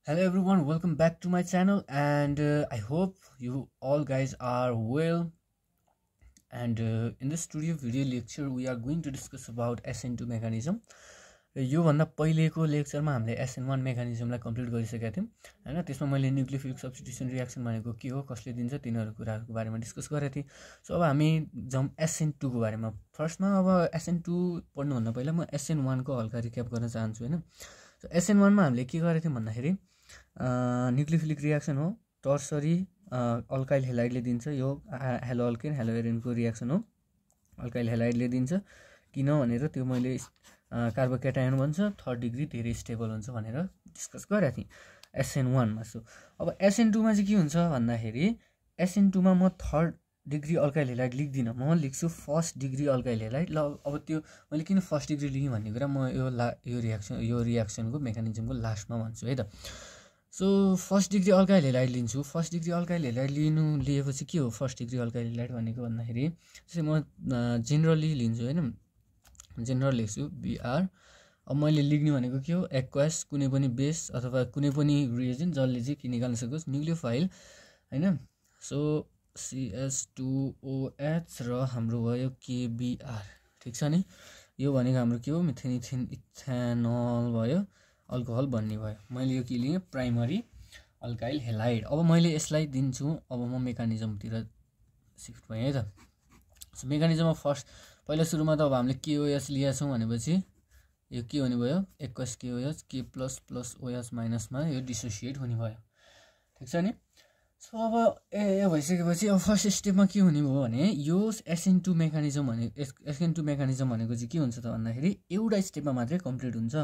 Hello everyone, welcome back to my channel and I hope you all guys are well. And in this studio video lecture we are going to discuss about SN2 mechanism. यो भन्दा पहिलेको लेक्चरमा हामीले SN1 मेकानिजमलाई complete गरिसकेका थियौं हैन। त्यसमा मैले nucleophilic substitution reaction भनेको के हो, कसले दिन्छ, तिनीहरुको कुराहरुको बारेमा डिस्कस गरेका थिए। सो अब हामी जाउँ SN2 को बारेमा। फर्स्टमा अब SN2 पढ्नु भन्दा पहिला म SN1 को हल्का रिक्याप गर्न चाहन्छु हैन। सो SN1 मा हामीले के गरेका थियौं भन्दाखेरि न्युक्लियोफिलिक रिएक्सन हो, टर्सरी अल्काइल हेलाइडले दिन्छ। यो हेलो अल्केन हेलो एरेनको रिएक्सन हो, अल्काइल हेलाइडले दिन्छ। किन भनेर त्यो मैले कार्बोक्याटायन भन्छ, थर्ड डिग्री धेरै स्टेबल हुन्छ भनेर डिस्कस गरेका थिएँ SN1 मा। सो अब SN2 मा चाहिँ के हुन्छ भन्दाखेरि SN2 मा म थर्ड डिग्री अल्काइल हेलाइड लेख्दिन, म लेख्छु फर्स्ट डिग्री अल्काइल हेलाइड। ल अब त्यो मैले किन फर्स्ट डिग्री लेखेँ भन्ने कुरा म यो रिएक्सनको मेकानिजमको लास्टमा भन्छु है त। So first degree alkyl halide लिन्छु। फर्स्ट डिग्री अल्काइल हेलाइड लिएपछि के हो फर्स्ट डिग्री अल्काइल हेलाइड भनेको भन्दाखेरि चाहिँ म जेनरली लिन्छु हैन, जेनरल लेख्छु Br। अब मैले लिख्ने भनेको के हो, एक्वास कुनै पनि बेस अथवा कुनै पनि रिएजेन्ट जसले चाहिँ के निकाल्न सकोस्, न्युक्लियोफाइल हैन। सो CH2OH र हाम्रो भयो KBr, ठीक छ नि। यो भनेको हाम्रो के हो, मिथेन इथेन इथेनल भयो, अल्कोहल बन्ने भयो। मैले यो के लिए प्राइमरी अल्काइल हेलाइड। अब मैले यसलाई दिन्छु। अब म मेकानिजमतिर शिफ्ट भएँ है त। सो मेकानिजममा फर्स्ट पहिला सुरुमा त अब हामीले KOH लिएका छौं भनेपछि यो के हुने भयो, aqueous KOH K plus OH माइनसमा यो डिसोसिएट हुने भयो, ठीक छ नि। सो अब यो भइसकेपछि अब फर्स्ट स्टेपमा के हुने भयो भने यो SN2 मेकानिजम भनेको चाहिँ के हुन्छ त भन्दाखेरि एउटा स्टेपमा मात्रै कम्प्लिट हुन्छ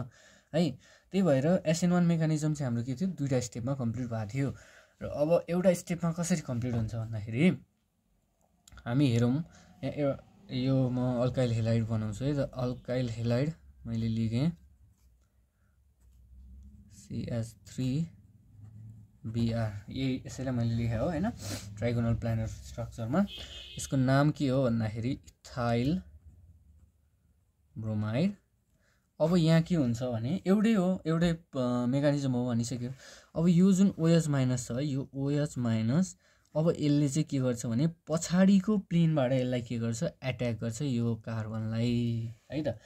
है। त्यही भएर SN1 मेकानिजम चाहिँ हाम्रो के थियो, दुईटा स्टेपमा कम्प्लिट भएको थियो। र अब एउटा स्टेपमा कसरी कम्प्लिट हुन्छ भन्दाखेरि हामी हेरौँ। यो म अल्काइल हेलाइड बनाउँछु है त। अल्काइल हेलाइड मैले लेखेँ CH3Br, यसैलाई मैले लेखे हो हैन, ट्राइगोनल प्लानर स्ट्रक्चरमा। यसको नाम के हो भन्दाखेरि इथाइल ब्रोमाइड। अब यहाँ के हुन्छ भने एउटै हो, एउटै मेकानिजम हो भनिसक्यो। अब यो जुन OH माइनस छ, यो OH माइनस अब यसले चाहिँ के गर्छ भने पछाडीको प्लेनबाट यसलाई के गर्छ, एट्याक गर्छ यो कार्बनलाई है त।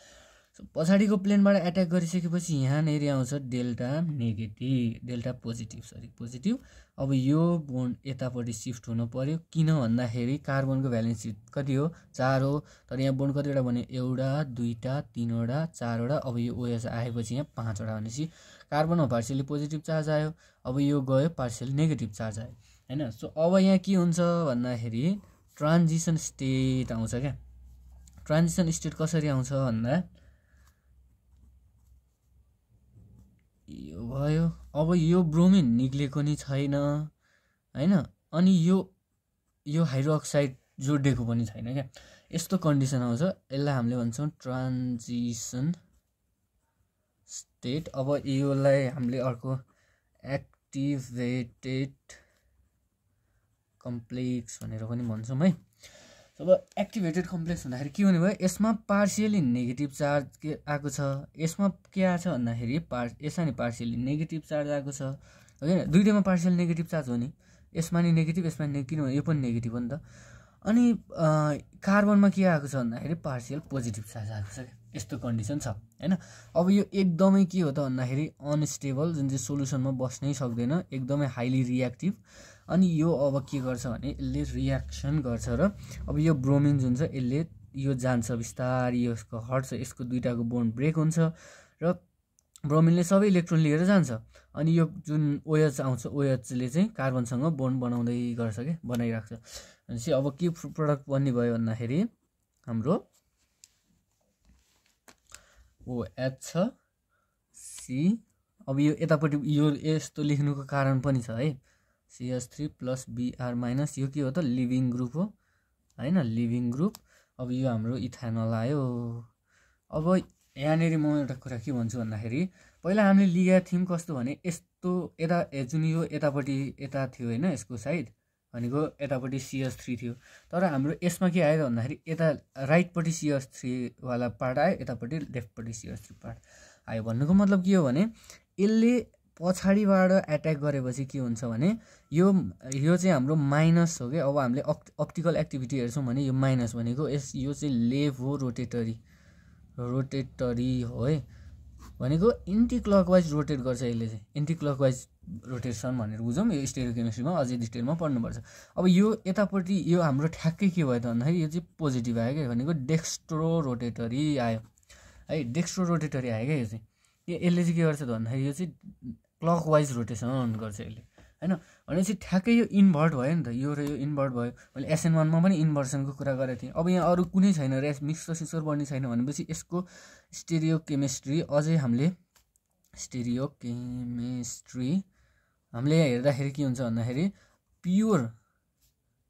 सो पछाडीको प्लेनबाट एट्याक गरिसकेपछि यहाँनेरि आउँछ डेल्टा नेगेटिभ, डेल्टा पोजिटिभ। अब यो बोन्ड यतापट्टि शिफ्ट हुनु पर्यो। किन भन्दाखेरि कार्बनको भ्यालेन्सी कति हो, 4 हो। तर यहाँ बोन्ड कतिवटा भने एउटा, दुईटा, तीनवटा, चारवटा। अब यो OH आएपछि यहाँ 5वटा भनेपछि कार्बनमा पार्शियली पोजिटिभ चार्ज आयो। अब यो गयो पार्शियली नेगेटिभ चार्ज आयो हैन। सो अब यहाँ के हुन्छ भन्दाखेरि ट्रान्जिसन स्टेट आउँछ क्या। ट्रान्जिसन स्टेट कसरी आउँछ भन्दा यो भयो। अब यो ब्रोमिन निक्लेको नि छैन हैन, अनि यो हाइड्रोक्साइड जोडिएको पनि छैन क्या। यस्तो कन्डिसन आउँछ, यसलाई हामीले भन्छौँ ट्रान्जिसन स्टेट। अब योलाई हामीले अर्को एक्टिभेटेड कम्प्लेक्स भनेर पनि भन्छौँ है। अब एक्टिभेटेड कम्प्लेक्स भन्दाखेरि के हुने भयो, यसमा पार्शियली नेगेटिभ चार्ज के आएको छ, यसमा के आएको छ भन्दाखेरि यसमा नि पार्शियली नेगेटिभ चार्ज आएको छ हैन। दुईटैमा पार्शियल नेगेटिभ चार्ज हो नि, यसमा नि नेगेटिभ यसमा नि, किनभने यो पनि नेगेटिभ हो नि त। अनि कार्बनमा के आएको छ भन्दाखेरि पार्शियल पोजिटिभ चार्ज आएको छ क्या। यस्तो कन्डिसन छ हैन। अब यो एकदमै के हो त भन्दाखेरि अनस्टेबल, जुन चाहिँ सोलुसनमा बस्नै सक्दैन, एकदमै हाइली रिएक्टिभ। अनि यो अब के गर्छ भने यसले रिएक्सन गर्छ र अब यो ब्रोमिन जुन छ यसले यो जान्छ बिस्तारै, यसको हट्छ, यसको दुईटाको बोन्ड ब्रेक हुन्छ र ब्रोमिनले सबै इलेक्ट्रोन लिएर जान्छ। अनि यो जुन OH आउँछ, OH ले चाहिँ कार्बनसँग बोन्ड बनाउँदै गर्छ के, बनाइराख्छ। भनेपछि अब के प्रोडक्ट बन्ने भयो भन्दाखेरि हाम्रो OH छ C। अब यो यतापट्टि यो यस्तो लेख्नुको कारण पनि छ है, CH3 + Br माइनस। यो के हो त, लिभिङ ग्रुप हो हैन, लिभिङ ग्रुप। अब यो हाम्रो इथेनल आयो। अब यहाँनेरि म एउटा कुरा के भन्छु भन्दाखेरि पहिला हामीले लिएका थियौँ कस्तो भने यस्तो यता जुन यो यतापट्टि यता थियो हैन, यसको साइड भनेको यतापट्टि CH3 थियो। तर हाम्रो यसमा के आयो भन्दाखेरि यता राइटपट्टि CH3 वाला पार्ट आयो, यतापट्टि लेफ्टपट्टि CH3 पार्ट आयो। भन्नुको मतलब के हो भने यसले पछाडिबाट एट्याक गरेपछि के हुन्छ भने यो चाहिँ हाम्रो माइनस हो के। अब हामीले अप्टिकल एक्टिभिटी हेर्छौँ भने यो माइनस भनेको यो चाहिँ लेभो रोटेटरी हो है, भनेको एन्टी क्लकवाइज रोटेट गर्छ यसले चाहिँ, एन्टी क्लकवाइज रोटेसन भनेर बुझौँ। यो स्टेरियोकेमिस्ट्रीमा अझै डिटेलमा पढ्नुपर्छ। अब यो यतापट्टि यो हाम्रो ठ्याक्कै के भयो त भन्दाखेरि यो चाहिँ पोजिटिभ आयो क्या, भनेको डेक्स्ट्रो रोटेटरी आयो है, डेक्स्ट्रो रोटेटरी आयो क्या यो चाहिँ। यसले चाहिँ के गर्छ त भन्दाखेरि यो चाहिँ क्लकवाइज रोटेसन गर्छ यसले हैन। भनेपछि ठ्याक्कै यो इन्भर्ट भयो नि त, यो र यो इन्भर्ट भयो। मैले SN1 मा पनि इन्भर्सनको कुरा गरेको थिएँ। अब यहाँ अरू कुनै छैन, मिक्सर सिक्सर बन्ने छैन भनेपछि यसको स्टेरियोकेमिस्ट्री अझै हामीले हामीले यहाँ हेर्दाखेरि के हुन्छ भन्दाखेरि प्योर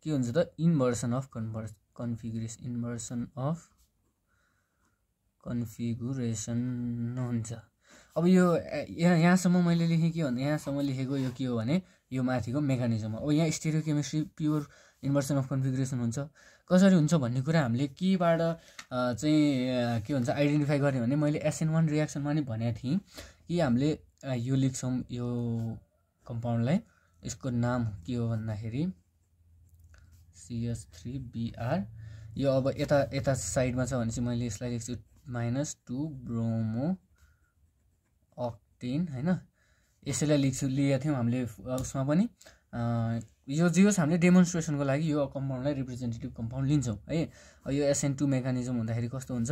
के हुन्छ त इन्भर्सन अफ कन्फिगुरेसन हुन्छ। अब यो यहाँसम्म मैले लेखेँ के भन्दा यहाँसम्म लेखेको यो के हो भने यो माथिको मेकानिजम हो। अब यहाँ स्टेरियोकेमिस्ट्री प्योर इन्भर्सन अफ कन्फिगुरेसन हुन्छ। कसरी हुन्छ भन्ने कुरा हामीले केबाट चाहिँ के भन्छ आइडेन्टिफाई गर्ने भने मैले SN1 रियाक्सनमा नि भनेको थिएँ कि हामीले यो लेख्छौँ यो कम्पाउन्डलाई, यसको नाम के हो भन्दाखेरि CS3Br। यो अब यता साइडमा छ भने चाहिँ मैले यसलाई लेख्छु -2 ब्रोमो अक्टेन हैन, यसैलाई लिएका थियौँ हामीले उसमा पनि। यो जे होस् हामीले डेमोन्स्ट्रेसनको लागि यो कम्पाउन्डलाई रिप्रेजेन्टेटिभ कम्पाउन्ड लिन्छौँ है। यो SN2 मेकानिजम हुँदाखेरि कस्तो हुन्छ,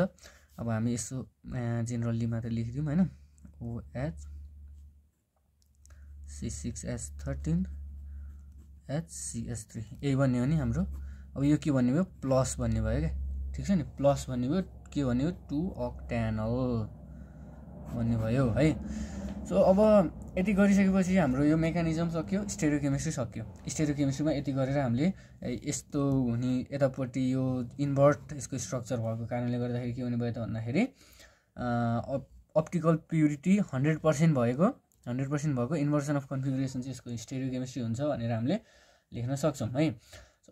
अब हामी यसो जेनरली मात्र लेखिदिउँ हैन, OH C6H13 HCS3 यही भन्ने हो नि हाम्रो। अब यो के भन्ने भयो प्लस भन्ने भयो क्या, ठिक छ नि, प्लस भन्ने भयो के भन्ने हो 2 अक्टेनल भन्ने भयो है। सो अब यति गरिसकेपछि हाम्रो यो मेकानिजम सक्यो, स्टेरियोकेमिस्ट्री सक्यो। स्टेरियोकेमिस्ट्रीमा यति गरेर हामीले यस्तो हुने यतापट्टि यो इन्भर्ट यसको स्ट्रक्चर भएको कारणले गर्दाखेरि के हुने भयो त भन्दाखेरि अप्टिकल प्युरिटी 100% भएको इन्भर्सन अफ कन्फिगुरेसन चाहिँ यसको स्टेरियोकेमिस्ट्री हुन्छ भनेर हामीले लेख्न सक्छौँ है।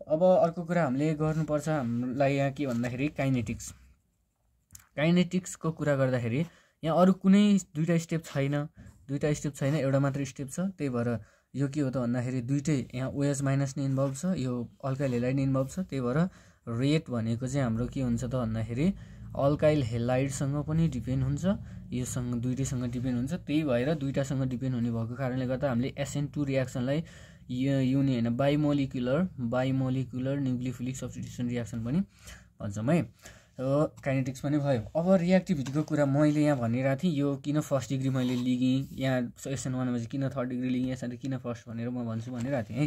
अब अर्को कुरा हामीले गर्नुपर्छ हामीलाई यहाँ के भन्दाखेरि काइनेटिक्सको कुरा गर्दाखेरि यहाँ अरू कुनै दुईटा स्टेप छैन, एउटा मात्र स्टेप छ। त्यही भएर यो के हो त भन्दाखेरि दुईटै यहाँ OH माइनस नै इन्भल्भ छ, यो अल्काइल हेलाइड नै इन्भल्भ छ। त्यही भएर रेट भनेको चाहिँ हाम्रो के हुन्छ त भन्दाखेरि अल्काइल हेलाइडसँग पनि डिपेन्ड हुन्छ, योसँग दुईटैसँग डिपेन्ड हुन्छ। त्यही भएर दुईटासँग डिपेन्ड हुने भएको कारणले गर्दा हामीले SN2 रियाक्सनलाई युनि हैन बाइमोलिकुलर न्युक्लियोफिलिक सब्स्टिट्युसन रियाक्सन पनि भन्छौँ है। काइनेटिक्स पनि भयो। अब रियाक्टिभिटीको कुरा मैले यहाँ भनिरहेको थिएँ, यो किन फर्स्ट डिग्री मैले लिएँ, यहाँ SN1 मा चाहिँ किन थर्ड डिग्री लिएँ, यसमा किन फर्स्ट भनेर म भन्छु भनिरहेको थिएँ है।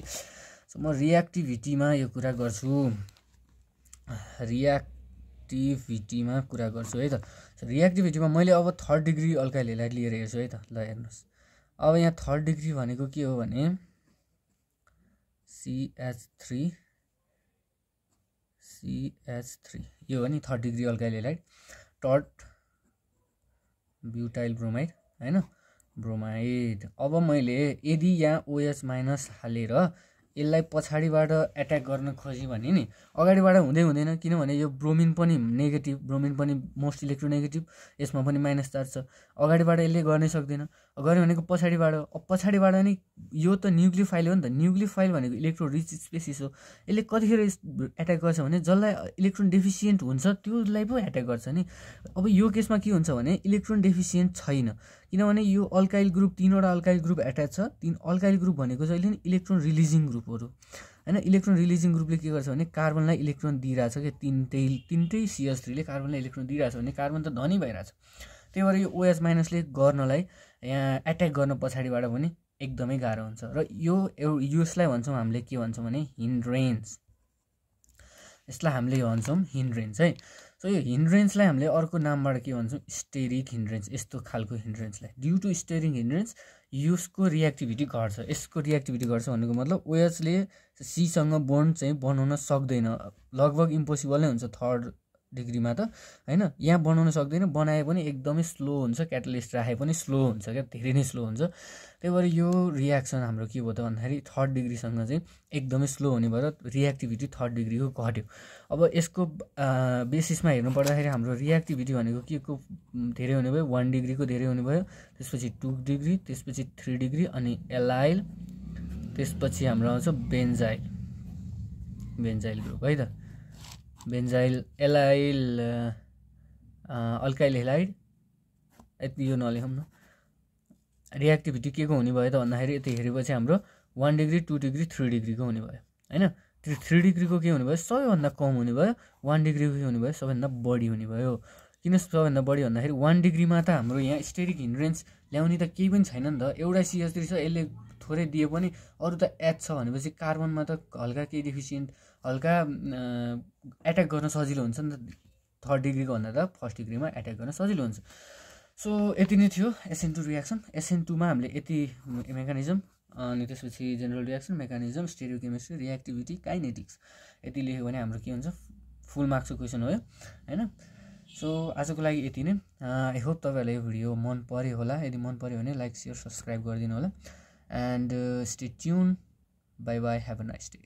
सो म रियाक्टिभिटीमा यो कुरा गर्छु, रियाक्टिभिटीमा कुरा गर्छु है त। रियाक्टिभिटीमा मैले अब थर्ड डिग्री अल्काइल हेलाइड लिएर हेर्छु है त। ल हेर्नुहोस्, अब यहाँ थर्ड डिग्री भनेको के हो भने CH3 यो हो नि third degree alkyl halide, tert butyl bromide हैन, ब्रोमाइड। अब मैले यदि यहाँ OH माइनस हालेर यसलाई पछाडिबाट एट्याक गर्न खोजेँ भने नि अगाडिबाट हुँदैन, किनभने यो ब्रोमिन पनि नेगेटिभ, ब्रोमिन पनि मोस्ट इलेक्ट्रोनेगेटिभ, यसमा पनि माइनस चार्ज छ। अगाडिबाट यसले गर्नै सक्दैन, गर्यो भनेको पछाडिबाट नि यो त न्युक्लियोफाइल हो नि त। न्युक्लियोफाइल भनेको इलेक्ट्रो रिच स्पेसिस हो। यसले कतिखेर एट्याक गर्छ भने जसलाई इलेक्ट्रोन डेफिसियन्ट हुन्छ त्यसलाई पो एट्याक गर्छ नि। अब यो केसमा के हुन्छ भने इलेक्ट्रोन डेफिसियन्ट छैन, किनभने यो अल्काइल ग्रुप 3वटा अल्काइल ग्रुप एट्याच छ। 3 अल्काइल ग्रुप भनेको चाहिँ अहिले इलेक्ट्रोन रिलिजिङ ग्रुपहरू हैन। इलेक्ट्रोन रिलिजिङ ग्रुपले के गर्छ भने कार्बनलाई इलेक्ट्रोन दिइरहेछ के, तीनटै CH3 ले कार्बनलाई इलेक्ट्रोन दिइरहेछ भने कार्बन त धनी भइरहेछ। त्यही भएर यो OH माइनसले गर्नलाई यहाँ एट्याक गर्न पछाडिबाट पनि एकदमै गाह्रो हुन्छ। र यसलाई भन्छौँ हामीले के भन्छौँ भने हिन्ड्रेन्स, यसलाई हामीले भन्छौँ हिन्ड्रेन्स है। सो यो हिन्ड्रेन्सलाई हामीले अर्को नामबाट के भन्छौँ स्टेरिक हिन्ड्रेन्स, यस्तो खालको हिन्ड्रेन्सलाई। ड्यु टु स्टेरिक हिन्ड्रेन्स यसको रियाक्टिभिटी घट्छ। यसको रियाक्टिभिटी घट्छ भनेको मतलब OH ले C सँग बोन्ड चाहिँ बनाउन सक्दैन, लगभग इम्पोसिबल नै हुन्छ थर्ड डिग्रीमा त हैन यहाँ बनाउन सक्दैन बनाए पनि एकदमै स्लो हुन्छ क्याटालिस्ट राखे पनि स्लो हुन्छ क्या धेरै नै स्लो हुन्छ त्यही भएर यो रियाक्सन हाम्रो के भयो त भन्दाखेरि 3rd डिग्रीसँग चाहिँ एकदमै स्लो हुने भएर रियाक्टिभिटी 3rd डिग्रीको घट्यो अब यसको बेसिसमा हेर्नु पर्दाखेरि हाम्रो रियाक्टिभिटी भनेको के को धेरै हुने भयो 1 डिग्रीको धेरै हुने भयो त्यसपछि 2 डिग्री त्यसपछि 3 डिग्री अनि एलाइल त्यसपछि हाम्रो आउँछ बेन्जाइल ग्रुप है त बेन्जाइल एलाइल अल्काइल हेलाइड यति यो नलेखौँ न रियाक्टिभिटी के को हुने भयो त भन्दाखेरि यति हेरेपछि हाम्रो 1 डिग्री 2 डिग्री 3 डिग्रीको हुने भयो हैन 3 डिग्रीको के हुने भयो सबैभन्दा कम हुने भयो 1 डिग्रीको के हुने भयो सबैभन्दा बढी हुने भयो किन सबैभन्दा बढी भन्दाखेरि 1 डिग्रीमा त हाम्रो यहाँ स्टेरिक हिन्ड्रेन्स ल्याउने त केही पनि छैन नि त एउटा CH3 छ यसले थोरै दिए पनि अरु त H छ भनेपछि कार्बनमा त हल्का केही डेफिसिएन्ट हल्का एट्याक गर्न सजिलो हुन्छ नि त 3rd डिग्रीको भन्दा त 1st डिग्रीमा एट्याक गर्न सजिलो हुन्छ सो यति नै थियो SN2 रियाक्सन SN2 मा हामीले यति मेकानिजम अनि त्यसपछि general reaction mechanism stereochemistry reactivity kinetics यति लेख्यो भने हाम्रो के हुन्छ फुल मार्क्सको क्वेशन हो हैन सो आजको लागि यति नै आई होप तपाईहरुलाई यो भिडियो मन पर्यो होला यदि मन पर्यो भने लाइक शेयर सब्स्क्राइब गरिदिनु होला and stay tune bye bye have a nice day